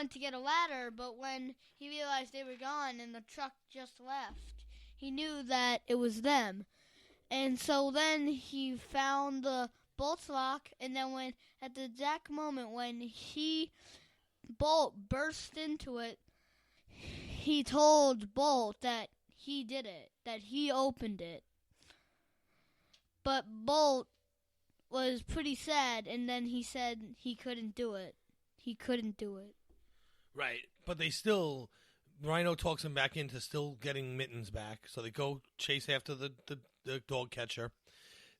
went to get a ladder, but when he realized they were gone and the truck just left, he knew that it was them. And so then he found the Bolt's lock, and then when at the exact moment when Bolt burst into it, he told Bolt that he did it, that he opened it. But Bolt was pretty sad, and then he said he couldn't do it. He couldn't do it. Right, but they still... Rhino talks him back into still getting Mittens back, so they go chase after the dog catcher.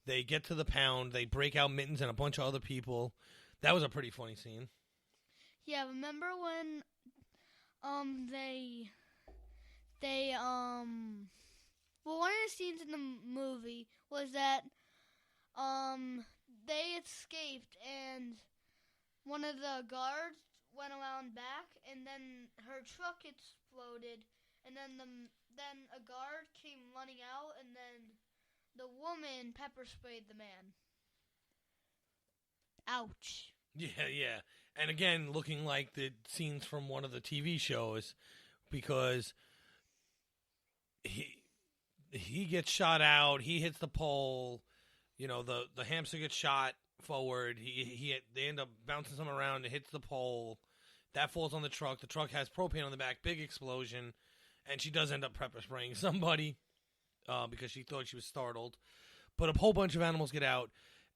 They get to the pound. They break out Mittens and a bunch of other people. That was a pretty funny scene. Yeah, remember when well, one of the scenes in the movie was that they escaped and one of the guards went around back, and then her truck exploded, and then a guard came running out, and then the woman pepper sprayed the man. Ouch. Yeah. And again, looking like the scenes from one of the TV shows, because he gets shot out, he hits the pole, the hamster gets shot forward, they end up bouncing some around, it hits the pole, that falls on the truck has propane on the back, big explosion, and she does end up pepper spraying somebody because she thought she was startled. But a whole bunch of animals get out,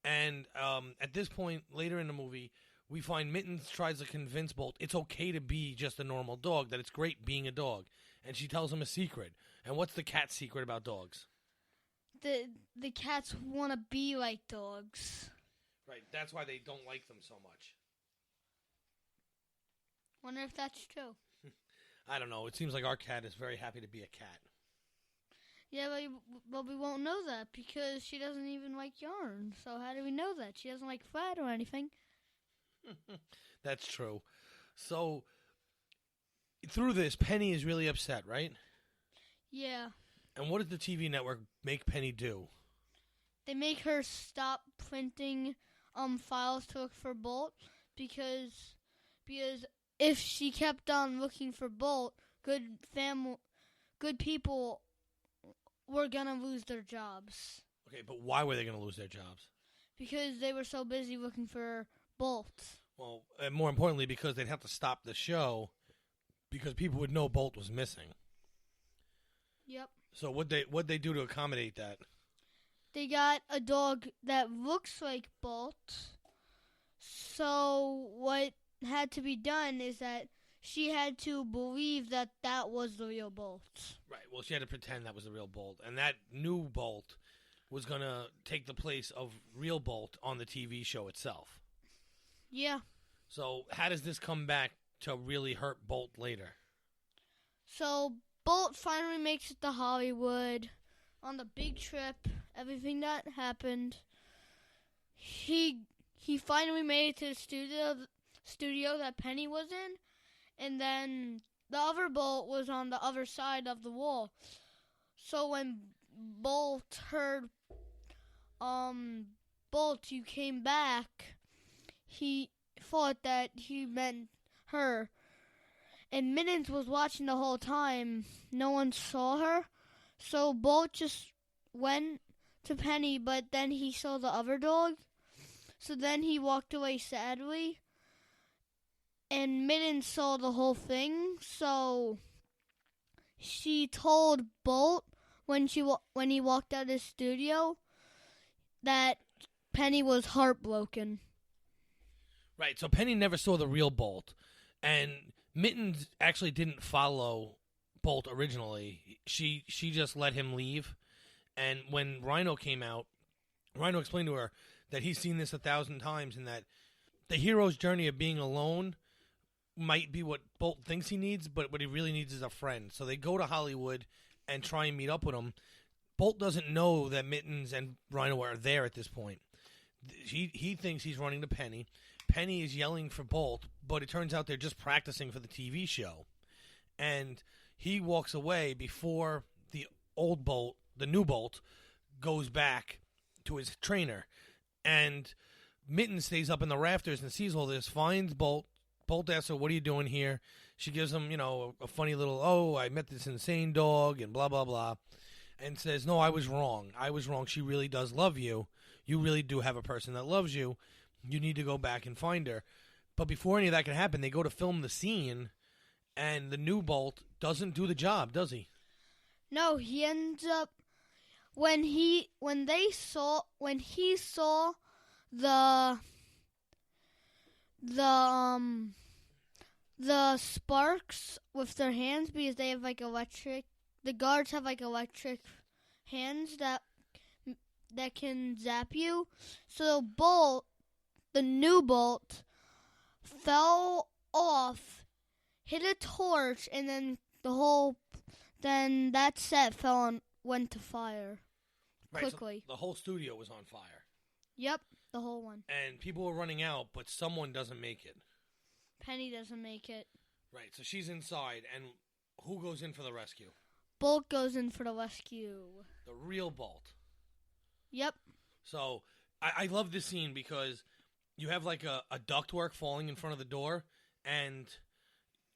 and at this point, later in the movie, we find Mittens tries to convince Bolt it's okay to be just a normal dog, that it's great being a dog, and she tells him a secret. And what's the cat's secret about dogs? The cats want to be like dogs. Right, that's why they don't like them so much. Wonder if that's true. I don't know. It seems like our cat is very happy to be a cat. Yeah, but we won't know that because she doesn't even like yarn. So how do we know that? She doesn't like flat or anything. That's true. So, through this, Penny is really upset, right? Yeah. And what does the TV network make Penny do? They make her stop printing files to look for Bolt because if she kept on looking for Bolt, good people were gonna lose their jobs. Okay, but why were they gonna lose their jobs? Because they were so busy looking for Bolt. Well, and more importantly, because they'd have to stop the show because people would know Bolt was missing. Yep. So what'd they do to accommodate that? They got a dog that looks like Bolt. So what had to be done is that she had to believe that was the real Bolt. Right. Well, she had to pretend that was the real Bolt. And that new Bolt was going to take the place of real Bolt on the TV show itself. Yeah. So how does this come back to really hurt Bolt later? So Bolt finally makes it to Hollywood on the big trip. Everything that happened. He finally made it to the studio that Penny was in. And then the other Bolt was on the other side of the wall. So when Bolt heard, Bolt, you came back, he thought that he meant her. And Mittens was watching the whole time. No one saw her. So Bolt just went to Penny, but then he saw the other dog. So then he walked away sadly. And Mittens saw the whole thing, so she told Bolt when he walked out of the studio that Penny was heartbroken. Right, so Penny never saw the real Bolt, and Mittens actually didn't follow Bolt originally. She just let him leave, and when Rhino came out, Rhino explained to her that he's seen this 1,000 times and that the hero's journey of being alone might be what Bolt thinks he needs, but what he really needs is a friend. So they go to Hollywood and try and meet up with him. Bolt doesn't know that Mittens and Rhino are there at this point. He thinks he's running to Penny. Penny is yelling for Bolt, but it turns out they're just practicing for the TV show. And he walks away before the old Bolt, the new Bolt, goes back to his trainer. And Mittens stays up in the rafters and sees all this, finds Bolt, Bolt asks her, "What are you doing here?" She gives him, a funny little, "Oh, I met this insane dog," and blah, blah, blah. And says, "No, I was wrong. I was wrong. She really does love you. You really do have a person that loves you. You need to go back and find her." But before any of that can happen, they go to film the scene, and the new Bolt doesn't do the job, does he? No, he ends up when he saw the the sparks with their hands, because they have like electric. The guards have like electric hands that can zap you. So the new Bolt, fell off, hit a torch, and then that set fell and went to fire quickly. So the whole studio was on fire. Yep, the whole one. And people were running out, but someone doesn't make it. Penny doesn't make it. Right, so she's inside, and who goes in for the rescue? Bolt goes in for the rescue. The real Bolt. Yep. So I love this scene because you have like a ductwork falling in front of the door, and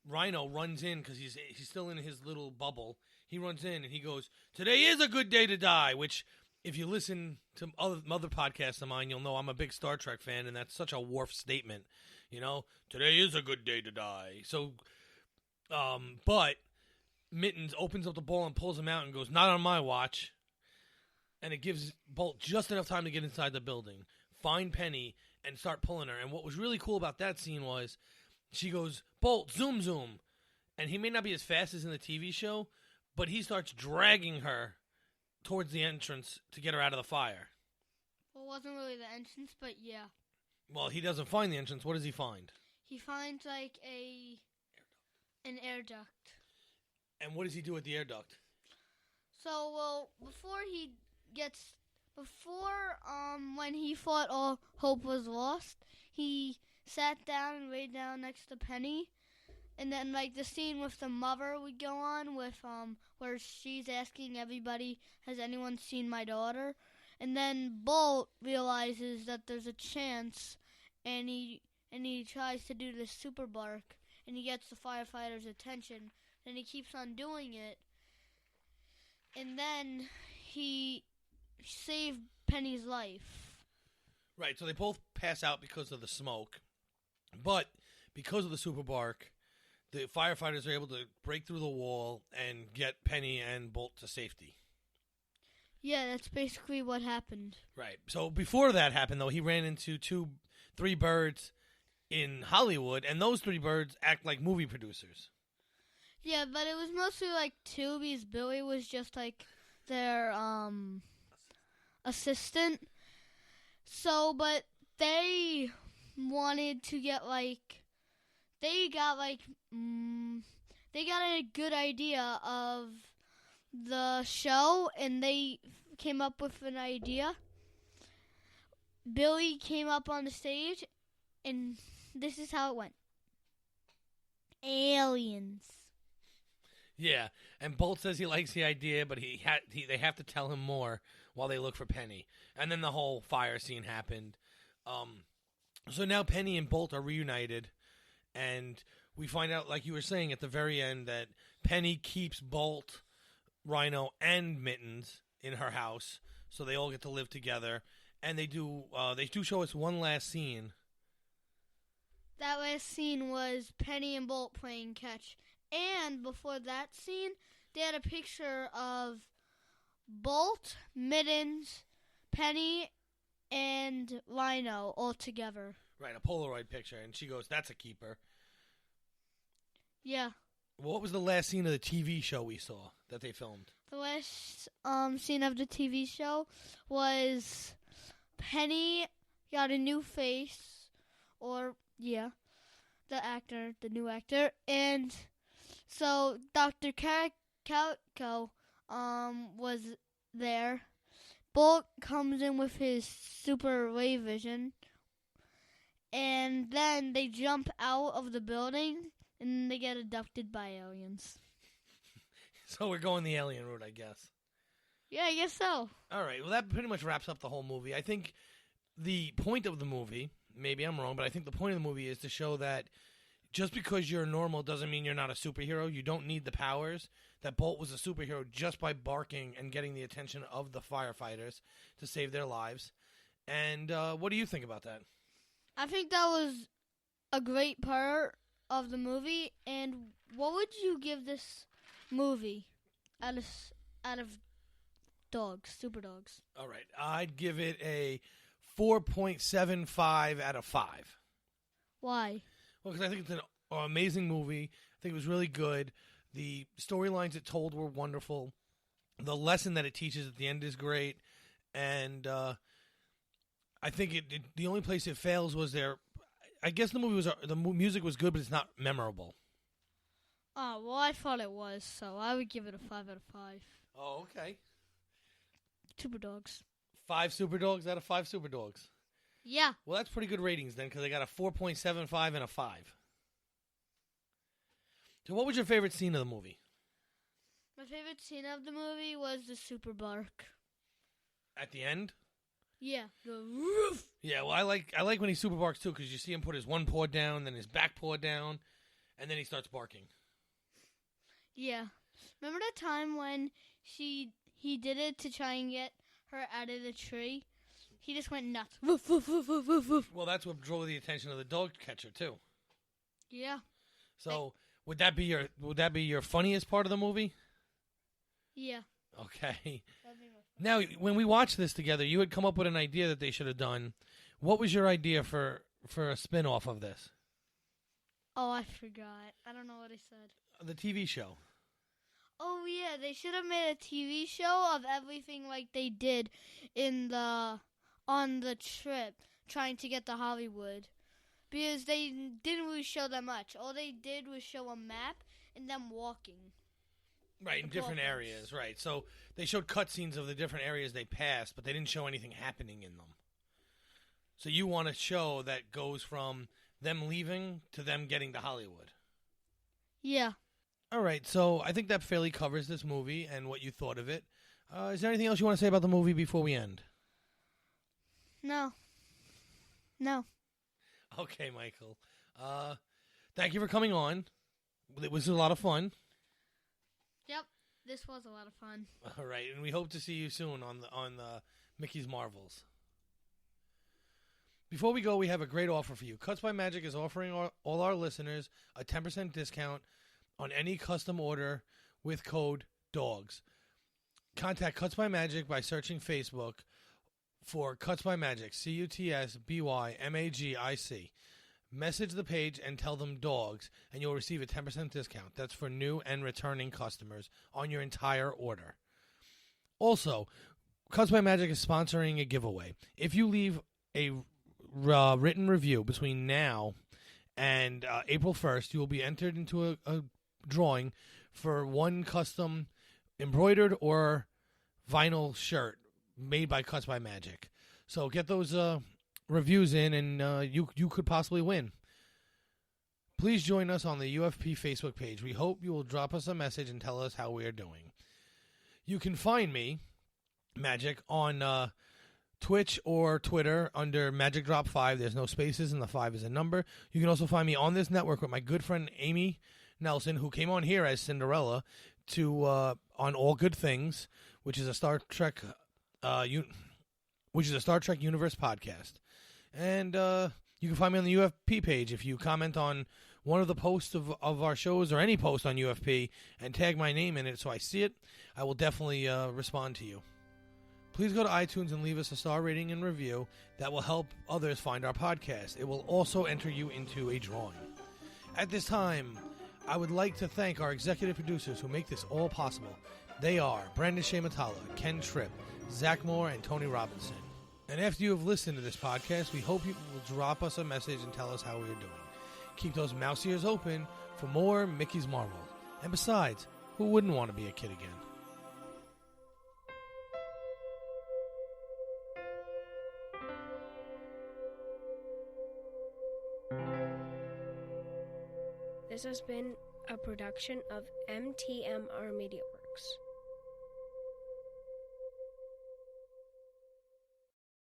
Rhino runs in because he's still in his little bubble. He runs in and he goes, "Today is a good day to die," which, if you listen to other podcasts of mine, you'll know I'm a big Star Trek fan, and that's such a Worf statement. Today is a good day to die. So, but Mittens opens up the ball and pulls him out and goes, "Not on my watch." And it gives Bolt just enough time to get inside the building, find Penny, and start pulling her. And what was really cool about that scene was she goes, "Bolt, zoom, zoom." And he may not be as fast as in the TV show, but he starts dragging her towards the entrance to get her out of the fire. Well, it wasn't really the entrance, but yeah. Well, he doesn't find the entrance. What does he find? He finds like an air duct. And what does he do with the air duct? So, well, when he thought all hope was lost, he sat down and laid down next to Penny. And then, like, the scene with the mother would go on with, where she's asking everybody, "Has anyone seen my daughter?" And then Bolt realizes that there's a chance, and he tries to do the super bark, and he gets the firefighters' attention, and he keeps on doing it. And then he saved Penny's life. Right, so they both pass out because of the smoke. But because of the super bark, the firefighters are able to break through the wall and get Penny and Bolt to safety. Yeah, that's basically what happened. Right. So before that happened, though, he ran into three birds in Hollywood, and those three birds act like movie producers. Yeah, but it was mostly like two, because Billy was just like their assistant. So, but they wanted to get they got a good idea of the show, and they came up with an idea. Billy came up on the stage, and this is how it went. Aliens. Yeah, and Bolt says he likes the idea, but they have to tell him more while they look for Penny. And then the whole fire scene happened. So now Penny and Bolt are reunited, and we find out, like you were saying at the very end, that Penny keeps Bolt, Rhino, and Mittens in her house, so they all get to live together. And they do show us one last scene. That last scene was Penny and Bolt playing catch. And before that scene, they had a picture of Bolt, Mittens, Penny, and Rhino all together. Right, a Polaroid picture. And she goes, "That's a keeper." Yeah. What was the last scene of the TV show we saw that they filmed? The last scene of the TV show was Penny got a new face, the new actor, and so Dr. Calico was there. Bolt comes in with his super ray vision, and then they jump out of the building, and they get abducted by aliens. So we're going the alien route, I guess. Yeah, I guess so. All right, well, that pretty much wraps up the whole movie. I think the point of the movie, maybe I'm wrong, but I think the point of the movie is to show that just because you're normal doesn't mean you're not a superhero. You don't need the powers. That Bolt was a superhero just by barking and getting the attention of the firefighters to save their lives. And what do you think about that? I think that was a great part of the movie. And what would you give this movie out of dogs, super dogs? All right. I'd give it a 4.75 out of 5. Why? Well, because I think it's an amazing movie. I think it was really good. The storylines it told were wonderful. The lesson that it teaches at the end is great. And I think the only place it fails was there. I guess the music was good, but it's not memorable. Oh, well, I thought it was, so I would give it a 5 out of 5. Oh, okay. Super dogs. 5 super dogs out of 5 super dogs. Yeah. Well, that's pretty good ratings then, because I got a 4.75 and a 5. So what was your favorite scene of the movie? My favorite scene of the movie was the super bark. At the end? Yeah. The roof. Yeah, well, I like when he super barks, too, because you see him put his one paw down, then his back paw down, and then he starts barking. Yeah. Remember that time when he did it to try and get her out of the tree? He just went nuts. Woof, woof, woof, woof, woof, woof. Well, that's what drew the attention of the dog catcher, too. Yeah. So... Would that be your funniest part of the movie? Yeah. Okay. Now, when we watched this together, you had come up with an idea that they should have done. What was your idea for a spin-off of this? Oh, I forgot. I don't know what I said. The TV show. Oh, yeah. They should have made a TV show of everything like they did on the trip trying to get to Hollywood. Because they didn't really show that much. All they did was show a map and them walking. Right, in different areas, right. So they showed cutscenes of the different areas they passed, but they didn't show anything happening in them. So you want a show that goes from them leaving to them getting to Hollywood. Yeah. All right, so I think that fairly covers this movie and what you thought of it. Is there anything else you want to say about the movie before we end? No. Okay, Michael. Thank you for coming on. It was a lot of fun. Yep, this was a lot of fun. All right, and we hope to see you soon on Mickey's Marvels. Before we go, we have a great offer for you. Cuts by Magic is offering all our listeners a 10% discount on any custom order with code DOGS. Contact Cuts by Magic by searching Facebook for Cuts by Magic, CUTSBYMAGIC. Message the page and tell them DOGS, and you'll receive a 10% discount. That's for new and returning customers on your entire order. Also, Cuts by Magic is sponsoring a giveaway. If you leave a written review between now and April 1st, you will be entered into a drawing for one custom embroidered or vinyl shirt made by Cuts by Magic. So get those reviews in, and you could possibly win. Please join us on the UFP Facebook page. We hope you will drop us a message and tell us how we are doing. You can find me, Magic, on Twitch or Twitter under Magic Drop 5. There's no spaces, and the 5 is a number. You can also find me on this network with my good friend Amy Nelson, who came on here as Cinderella to on All Good Things, which is a Star Trek Universe podcast. And you can find me on the UFP page. If you comment on one of the posts of our shows or any post on UFP and tag my name in it so I see it, I will definitely respond to you. Please go to iTunes and leave us a star rating and review. That will help others find our podcast. It will also enter you into a drawing. At this time, I would like to thank our executive producers who make this all possible. They are Brandon-Shea, Ken Tripp, Zach Moore, and Tony Robinson. And after you have listened to this podcast, we hope you will drop us a message and tell us how we are doing. Keep those mouse ears open for more Mickey's Marvel. And besides, who wouldn't want to be a kid again? This has been a production of MTMR Media Works.